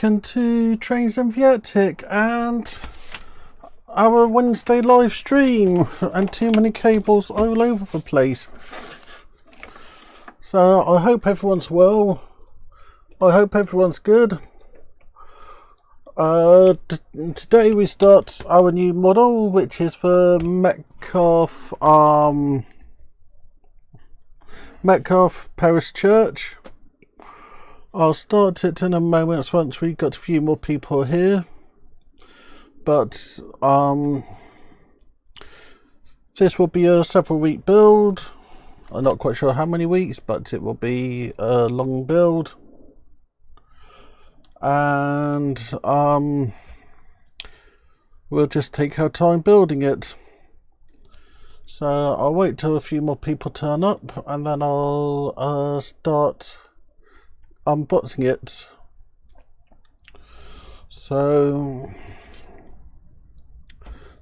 welcome to Trains and Viatic and our Wednesday live stream, and too many cables all over the place. So I hope everyone's well. I hope everyone's good. Today we start our new model, which is for Metcalfe Parish Church. I'll start it in a moment once we've got a few more people here. But this will be a several week build. I'm not quite sure how many weeks, but it will be a long build. And we'll just take our time building it. So I'll wait till a few more people turn up, and then I'll start unboxing it. So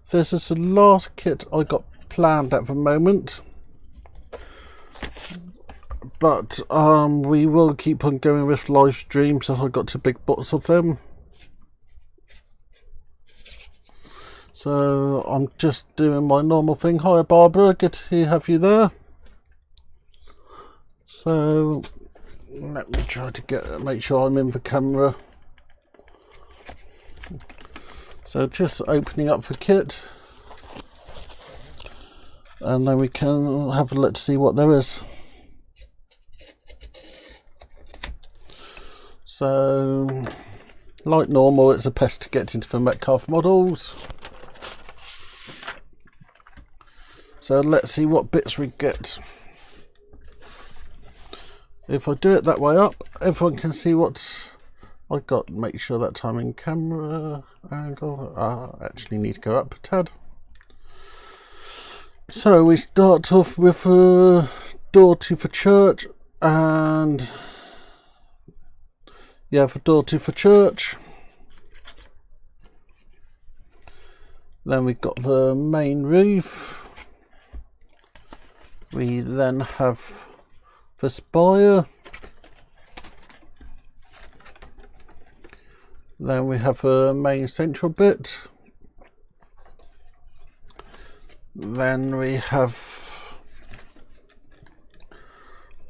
this is the last kit I got planned at the moment, but we will keep on going with live streams as I got two big bots of them. So I'm just doing my normal thing. Hi Barbara, good to have you there. So let me try to make sure I'm in the camera. So just opening up the kit, and then we can have a look to see what there is. So like normal, it's a pest to get into the Metcalfe models. So let's see what bits we get. If I do it that way up, everyone can see what I got. Make sure that I'm in camera angle. I actually need to go up a tad. So we start off with a door to the church, and yeah, the door to the church. Then we've got the main roof. We then have the spire. Then we have a main central bit. Then we have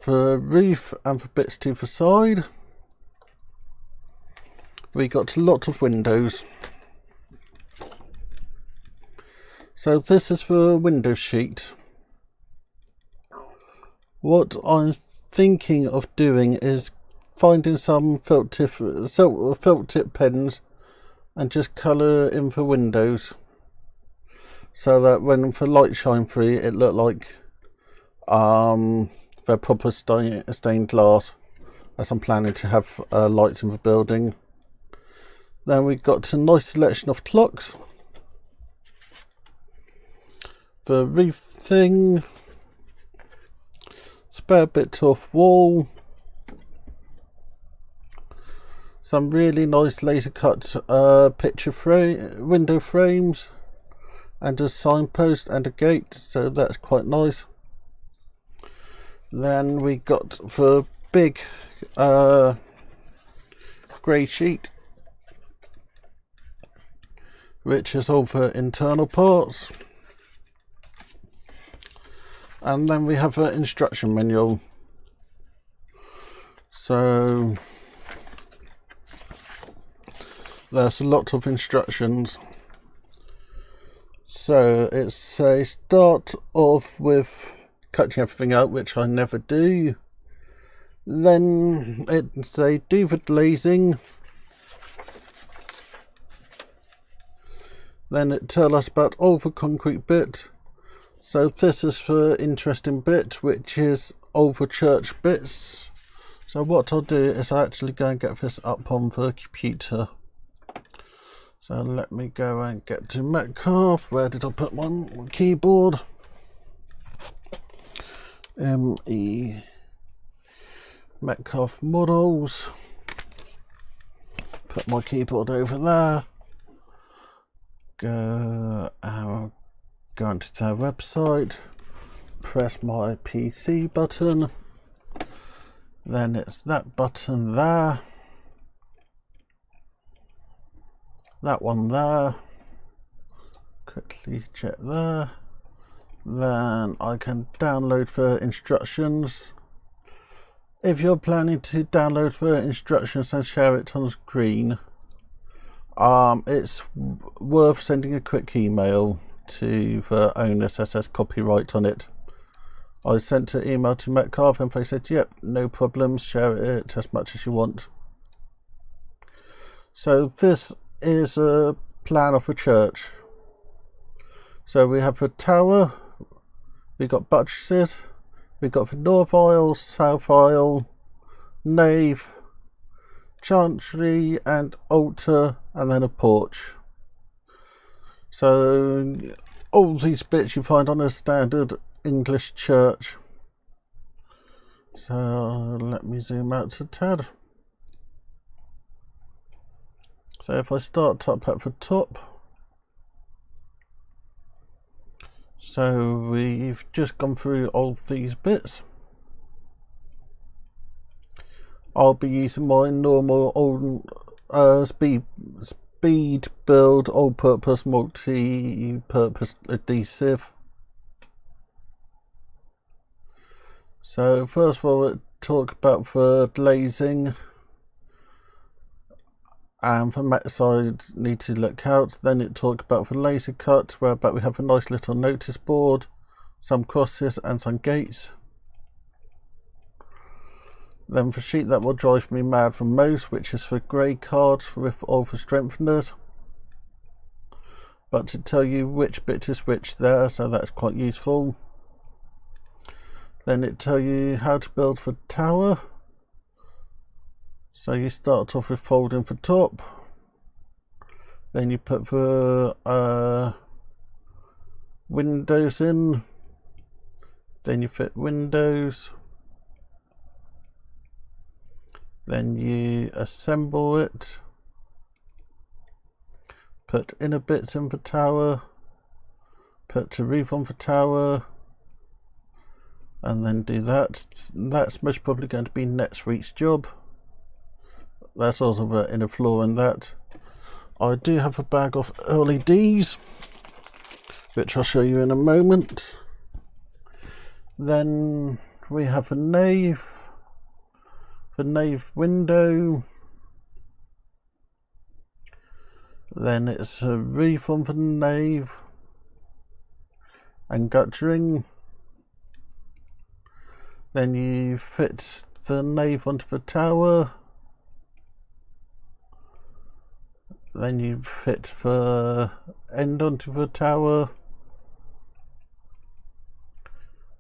the roof and the bits to the side. We got a lot of windows. So this is the window sheet. What I'm thinking of doing is finding some felt tip pens and just colour in the windows, so that when the light shine through, it look like they're proper stained glass, as I'm planning to have lights in the building. Then we got a nice selection of clocks. The roof thing. Spare bit of wall, some really nice laser cut window frames, and a signpost and a gate, so that's quite nice. Then we got the big grey sheet, which is all the internal parts. And then we have an instruction manual. So there's a lot of instructions. So it's a start off with cutting everything out, which I never do. Then it's a do the glazing. Then it tells us about all the concrete bit. So this is the interesting bit, which is all the church bits. So what I'll do is I actually go and get this up on the computer. So let me go and get to Metcalfe. Where did I put my keyboard? Metcalfe models. Put my keyboard over there. Go onto their website, press my PC button, then it's that button there, that one there. Quickly check there. Then I can download for instructions. If you're planning to download for instructions and share it on screen, it's worth sending a quick email to the owners that says copyright on it. I sent an email to Metcalfe and they said, yep, no problems, share it as much as you want. So this is a plan of a church. So we have the tower, we got buttresses, we got the north aisle, south aisle, nave, chantry and altar, and then a porch. So all these bits you find on a standard English church. So let me zoom out a tad. So if I start up at the top, so we've just gone through all these bits. I'll be using my normal old speed build all-purpose multi-purpose adhesive. So first of all, we'll talk about the glazing and the mat side need to look out. Then it talk about the laser cut, whereby we have a nice little notice board, some crosses and some gates. Then the sheet that will drive me mad for most, which is the grey cards with all the strengtheners. But to tell you which bit is which there, so that's quite useful. Then it tell you how to build the tower. So you start off with folding the top. Then you put the windows in. Then you fit windows. Then you assemble it, put inner bits in the tower, put the roof on the tower, and then do that. That's most probably going to be next week's job. That's also the inner floor in that. I do have a bag of LEDs, which I'll show you in a moment. Then we have a nave. The nave window, then it's a roof on the nave and guttering. Then you fit the nave onto the tower, then you fit the end onto the tower,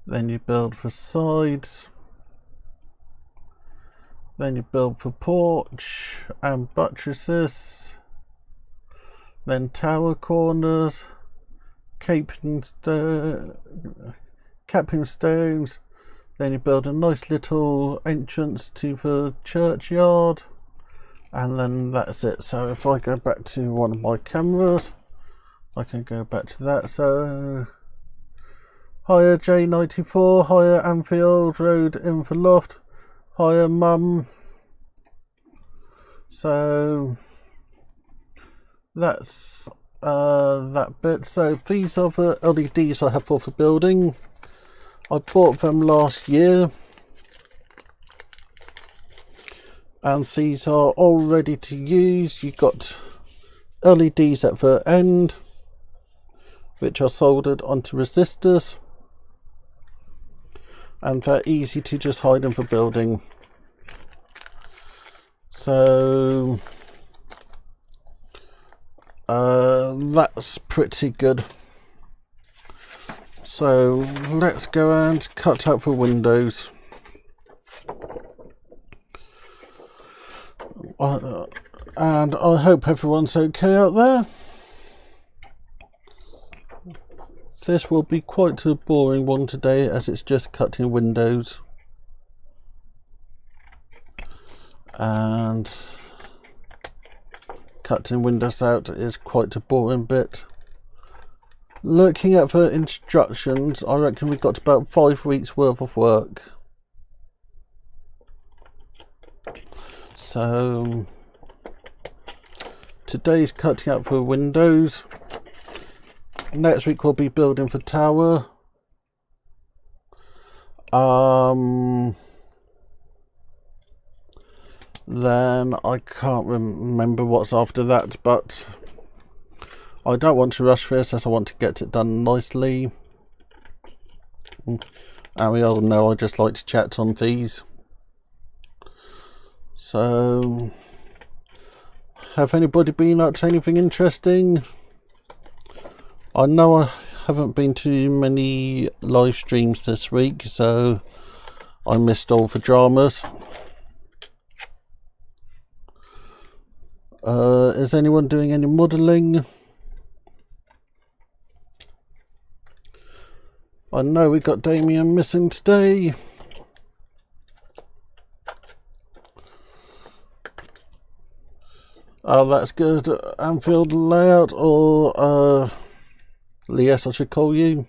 then you build the sides. Then you build the porch and buttresses, then tower corners, capping stones, then you build a nice little entrance to the churchyard, and then that's it. So if I go back to one of my cameras, I can go back to that. So higher J94, higher Anfield Road in the loft, higher mum. So that's that bit. So these are the LEDs I have for the building. I bought them last year, and these are all ready to use. You've got LEDs at the end, which are soldered onto resistors, and they're easy to just hide in the building. So that's pretty good. So let's go and cut out the windows. And I hope everyone's okay out there. This will be quite a boring one today, as it's just cutting windows. And cutting windows out is quite a boring bit. Looking at the instructions, I reckon we've got about 5 weeks worth of work. So today's cutting out for windows. Next week we'll be building for tower. Then I can't remember what's after that, but I don't want to rush this as I want to get it done nicely. And we all know I just like to chat on these. So, have anybody been up to anything interesting? I know I haven't been to many live streams this week, so I missed all the dramas. Is anyone doing any modelling? I know we got Damien missing today. Oh, that's good. Anfield layout, or Lies I should call you.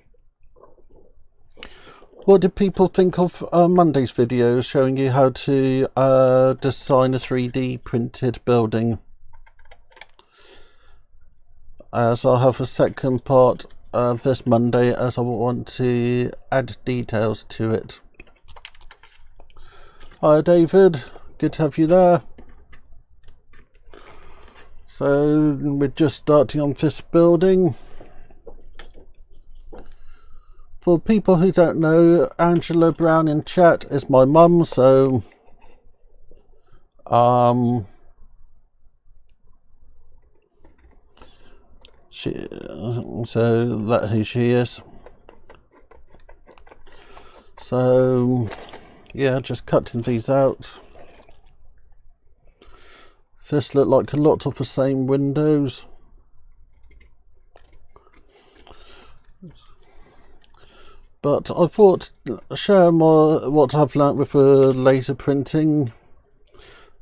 What did people think of Monday's video showing you how to design a 3D printed building? As I'll have a second part this Monday, as I want to add details to it. Hi David, good to have you there. So we're just starting on this building. For people who don't know, Angela Brown in chat is my mum, so so that's who she is. So yeah, just cutting these out. This look like a lot of the same windows. But I thought share more what I've learnt with laser printing,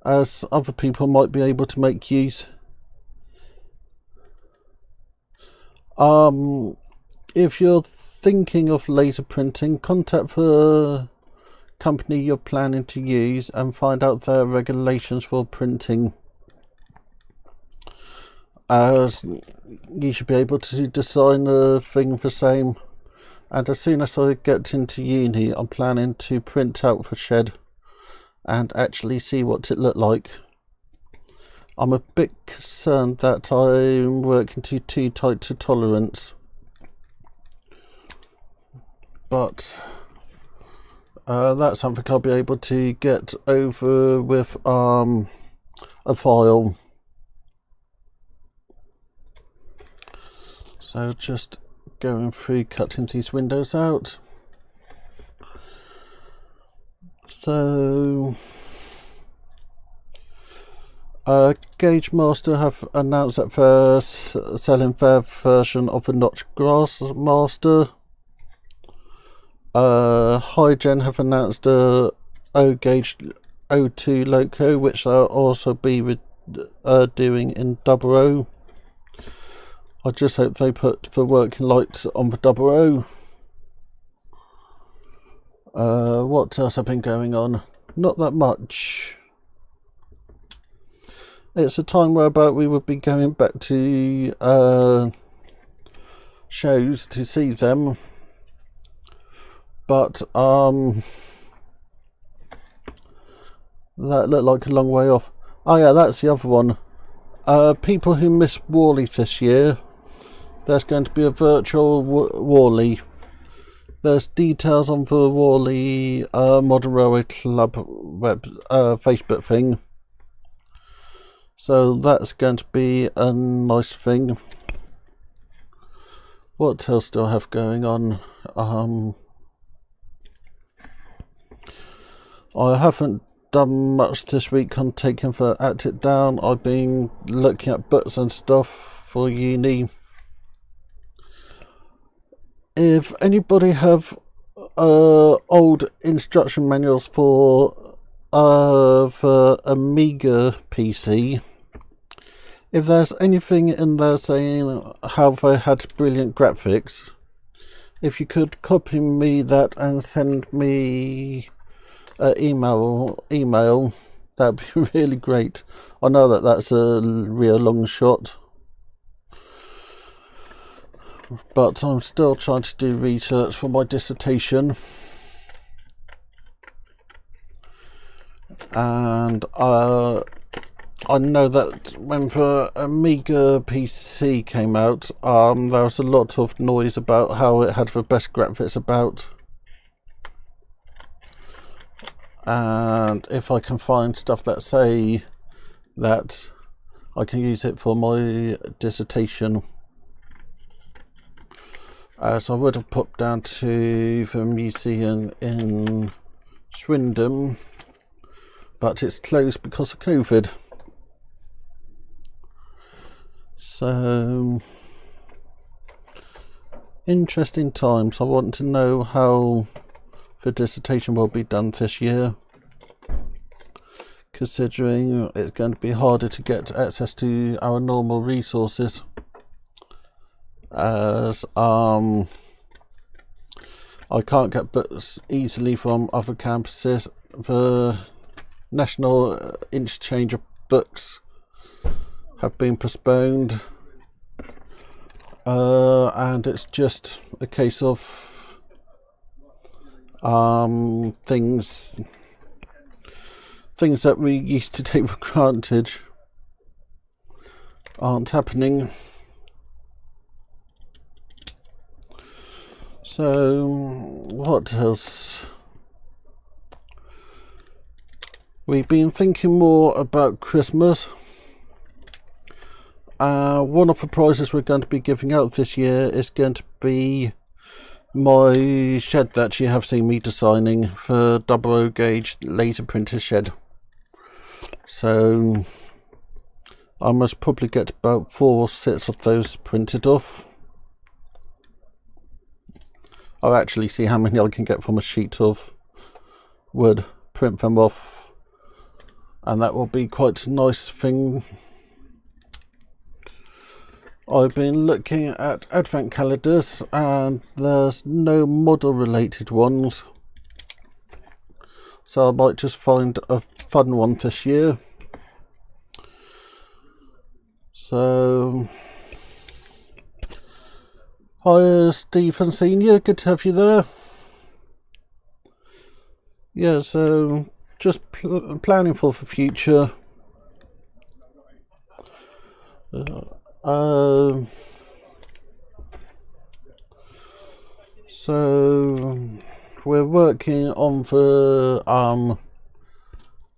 as other people might be able to make use. If you're thinking of laser printing, contact the company you're planning to use and find out their regulations for printing, as you should be able to design a thing the same. And as soon as I get into uni, I'm planning to print out the shed and actually see what it looked like. I'm a bit concerned that I'm working too tight to tolerance, but that's something I'll be able to get over with a file. So just going through cutting these windows out. So Gauge Master have announced that they're selling their version of the Notch Grass Master. Hygen have announced a O-Gauge O2 Loco, which they'll also be doing in 00. I just hope they put the working lights on the 00. What else have been going on? Not that much. It's a time whereabout we would be going back to shows to see them, but that looked like a long way off. Oh yeah, that's the other one. People who missed Wally this year, there's going to be a virtual Wally. There's details on the Wally Modern Railway Club Facebook thing. So that's going to be a nice thing. What else do I have going on? I haven't done much this week on taking the It down. I've been looking at books and stuff for uni. If anybody have old instruction manuals for Amiga PC, if there's anything in there saying how they had brilliant graphics, if you could copy me that and send me email, that'd be really great. I know that that's a real long shot, but I'm still trying to do research for my dissertation, and I know that when the Amiga PC came out, there was a lot of noise about how it had the best graphics about, and if I can find stuff that say that, I can use it for my dissertation. So I would have popped down to the museum in Swindon, but it's closed because of COVID. So, interesting times. I want to know how the dissertation will be done this year, considering it's going to be harder to get access to our normal resources, as I can't get books easily from other campuses. The national interchange of books have been postponed, and it's just a case of things that we used to take for granted aren't happening. So what else? We've been thinking more about Christmas. One of the prizes we're going to be giving out this year is going to be my shed that you have seen me designing for 00 gauge laser printer shed. So I must probably get about 4 sets of those printed off. I'll actually see how many I can get from a sheet of wood, print them off, and that will be quite a nice thing. I've been looking at advent calendars and there's no model related ones, so I might just find a fun one this year. So, hi Stephen Senior, good to have you there. Yeah, so just planning for the future. So we're working on the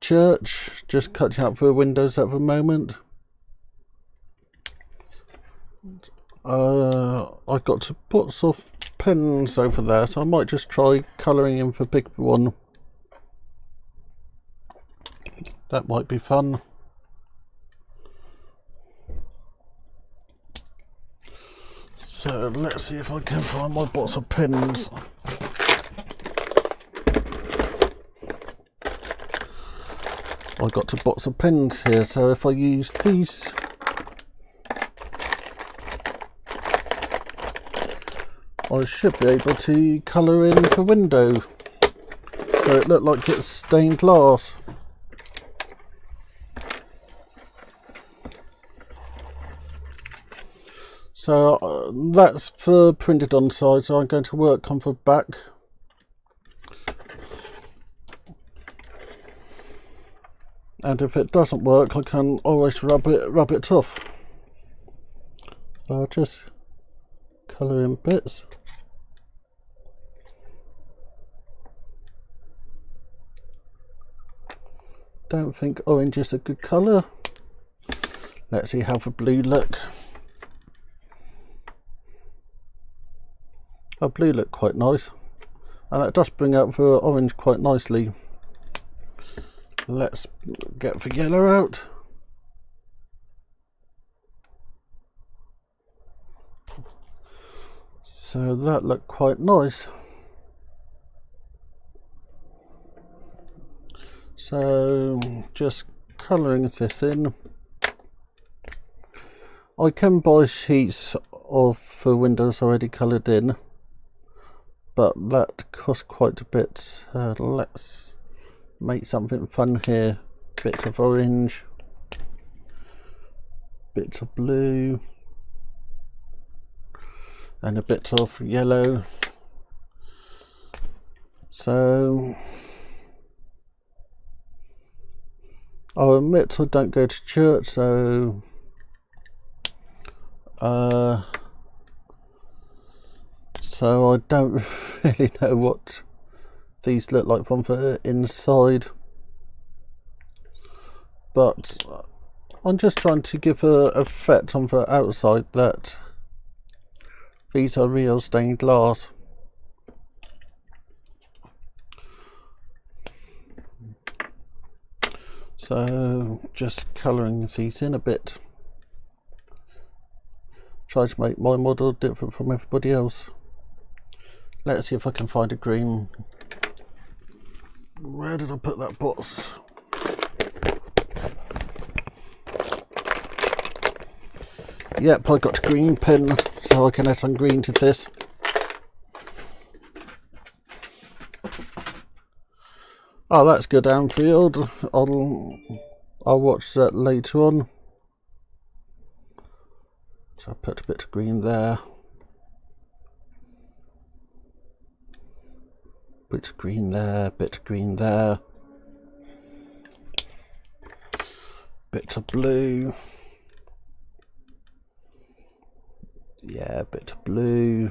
church, just cutting out the windows at the moment. I've got to put soft pens over there, so I might just try colouring in the big one. That might be fun. So let's see if I can find my box of pens. I got a box of pens here, so if I use these, I should be able to colour in the window so it looked like it's stained glass. So that's for printed on side, so I'm going to work on the back. And if it doesn't work, I can always rub it off. I'll just colour in bits. Don't think orange is a good colour. Let's see how the blue look. Oh, blue look quite nice, and that does bring out the orange quite nicely. Let's get the yellow out. So that looked quite nice. So just colouring this in. I can buy sheets of the windows already coloured in, but that costs quite a bit. Let's make something fun here. Bit of orange. bit of blue, and a bit of yellow. So I'll admit I don't go to church, so I don't really know what these look like from the inside, but I'm just trying to give a effect on the outside that these are real stained glass. So just colouring these in a bit. Try to make my model different from everybody else. Let's see if I can find a green. Where did I put that box? Yep, I got a green pen, so I can add some green to this. Oh, that's good, Anfield. I'll watch that later on. So I put a bit of green there. Bit of green there, bit of green there. Bit of blue. Yeah, bit of blue.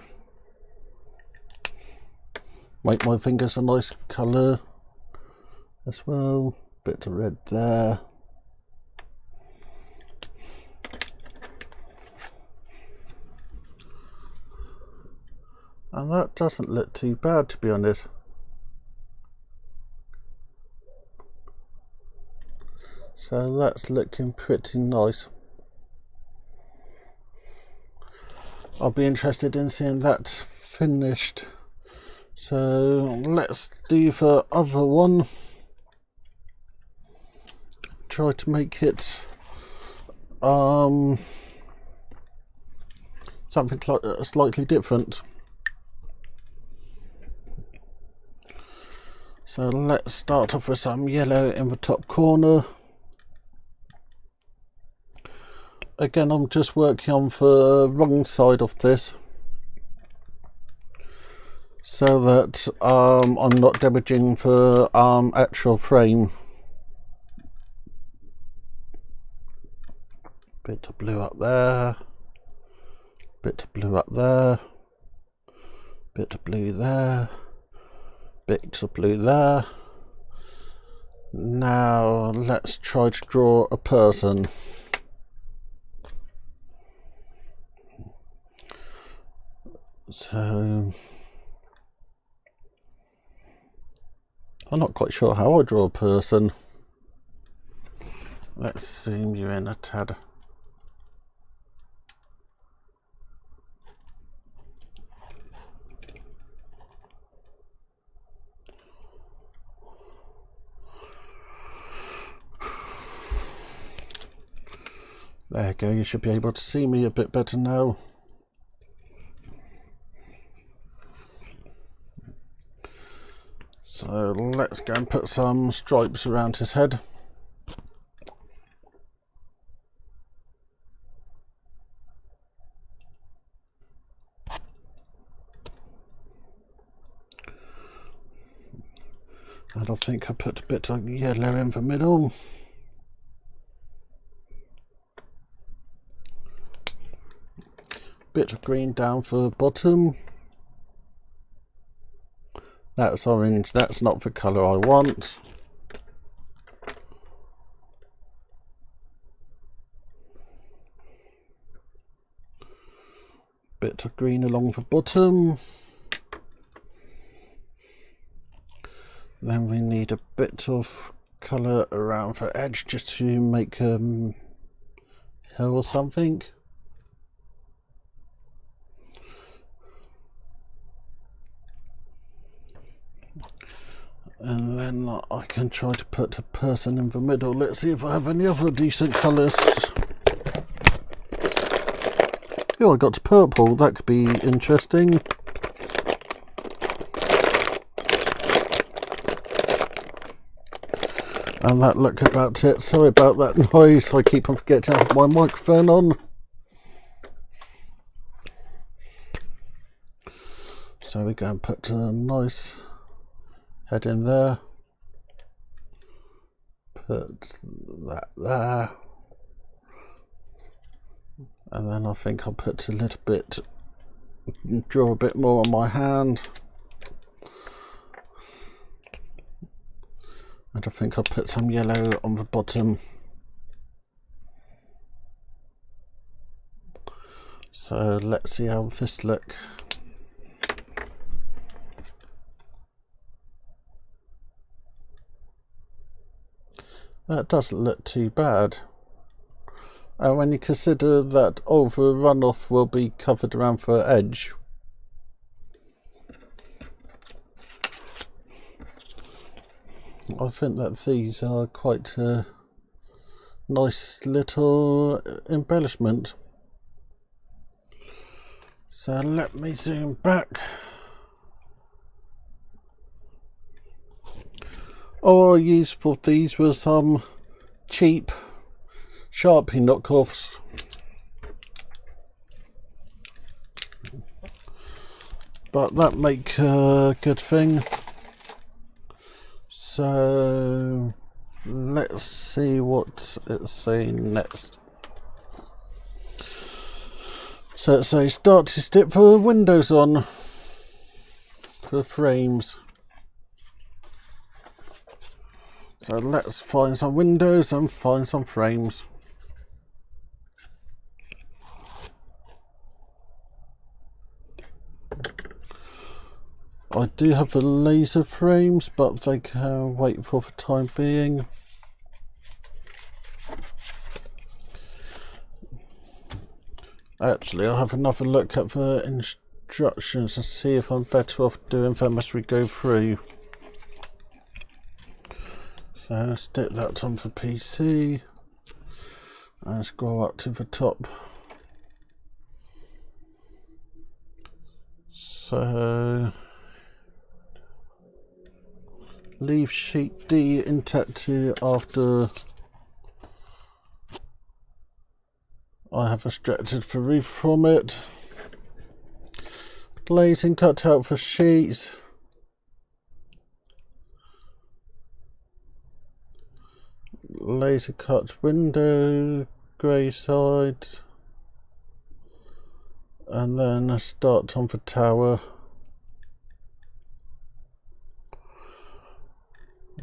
Make my fingers a nice colour as well. Bit of red there. And that doesn't look too bad, to be honest. So that's looking pretty nice. I'll be interested in seeing that finished. So let's do the other one. Try to make it something slightly different. So let's start off with some yellow in the top corner. Again, I'm just working on the wrong side of this, so that I'm not damaging the actual frame. Bit of blue up there, bit of blue up there, bit of blue there, bit of blue there. Now let's try to draw a person. So I'm not quite sure how I draw a person. Let's zoom you in a tad. There you go, you should be able to see me a bit better now. So let's go and put some stripes around his head. And I think I put a bit of yellow in the middle. Bit of green down for the bottom. That's orange, that's not the colour I want. Bit of green along the bottom. Then we need a bit of colour around the edge just to make hill or something. And then I can try to put a person in the middle. Let's see if I have any other decent colours. Oh, I got purple. That could be interesting. And that look about it. Sorry about that noise, I keep on forgetting to have my microphone on. So we go and put a nice head in there. Put that there. And then I think I'll put a little bit, draw a bit more on my hand. And I think I'll put some yellow on the bottom. So let's see how this looks. That doesn't look too bad. And when you consider that all the runoff will be covered around the edge. I think that these are quite a nice little embellishment. So let me zoom back. All I used for these was some cheap Sharpie knockoffs. But that make a good thing. So let's see what it's saying next. So it says start to stick for windows on for frames. So let's find some windows and find some frames. I do have the laser frames, but they can wait for the time being. Actually, I'll have another look at the instructions and see if I'm better off doing them as we go through. So stick that on for PC and scroll up to the top. So leave sheet D intact after I have extracted the roof from it. Glazing cut out for sheets. Laser cut window, grey side, and then a start on the tower.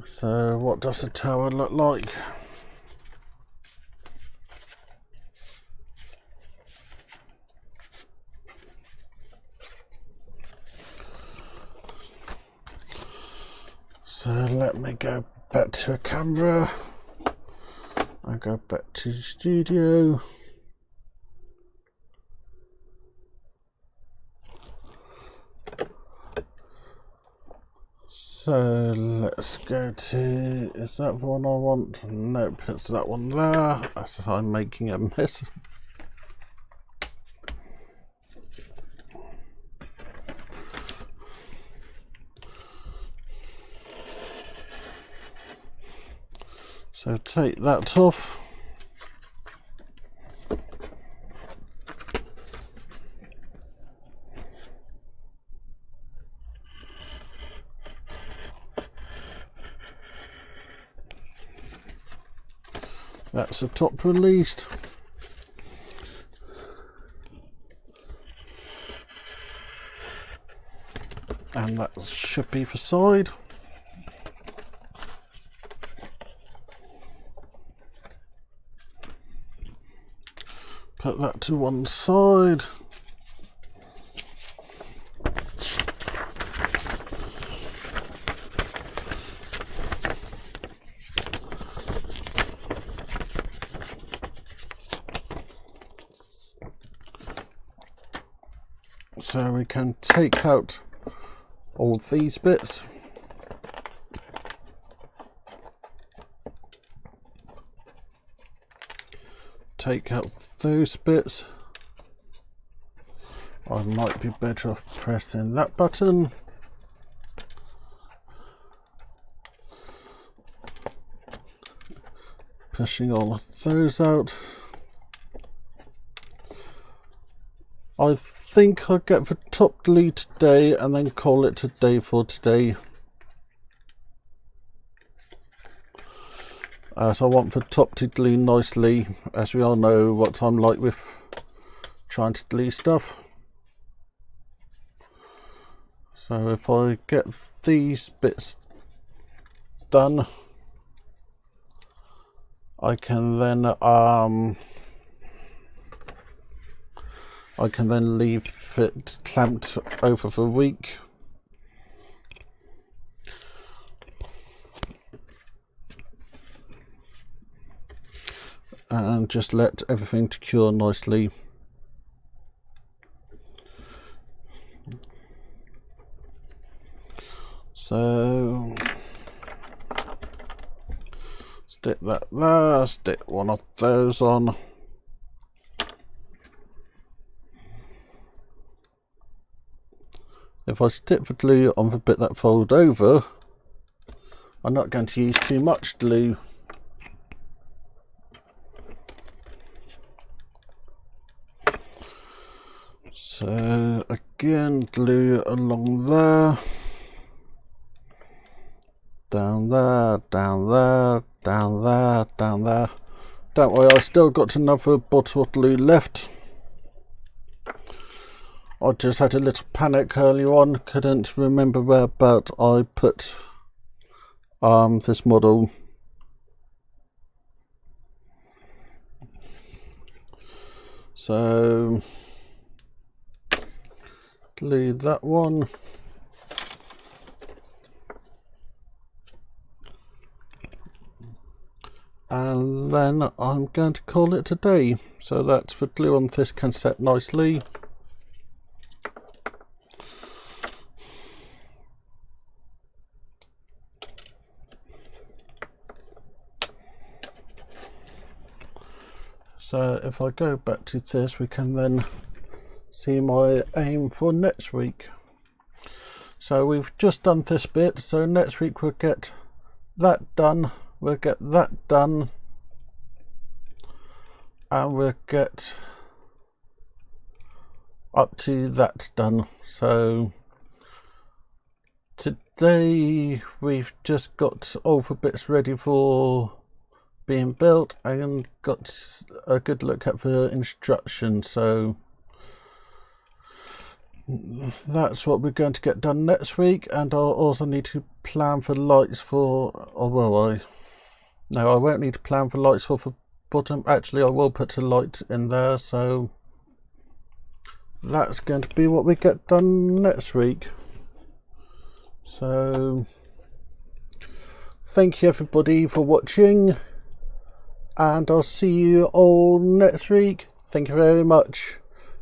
So what does the tower look like? So let me go back to a camera. I go back to the studio. So let's go to, is that the one I want? Nope, it's that one there. I'm making a mess. So take that off. That's the top released. And that should be the side. Put that to one side. So we can take out all these bits. Take out those bits. I might be better off pressing that button. Pushing all of those out. I think I'll get the top glue today and then call it a day for today. So I want the top to glue nicely, as we all know what I'm like with trying to glue stuff. So if I get these bits done, I can then leave it clamped over the week. And just let everything to cure nicely. So stick that there, stick one of those on. If I stick the glue on the bit that fold over, I'm not going to use too much glue. So again, glue along there, down there, down there, down there, down there. Don't worry, I still got another bottle of glue left. I just had a little panic earlier on, couldn't remember where about I put this model. So glue that one. And then I'm going to call it a day, so that the glue on this can set nicely. So if I go back to this, we can then see my aim for next week. So we've just done this bit, so next week we'll get that done, we'll get that done, and we'll get up to that done. So today we've just got all the bits ready for being built and got a good look at the instructions. So that's what we're going to get done next week, and I'll also need to plan for lights for, oh well, I won't need to plan for lights for the bottom. Actually, I will put a light in there, so that's going to be what we get done next week. So thank you everybody for watching, and I'll see you all next week. Thank you very much.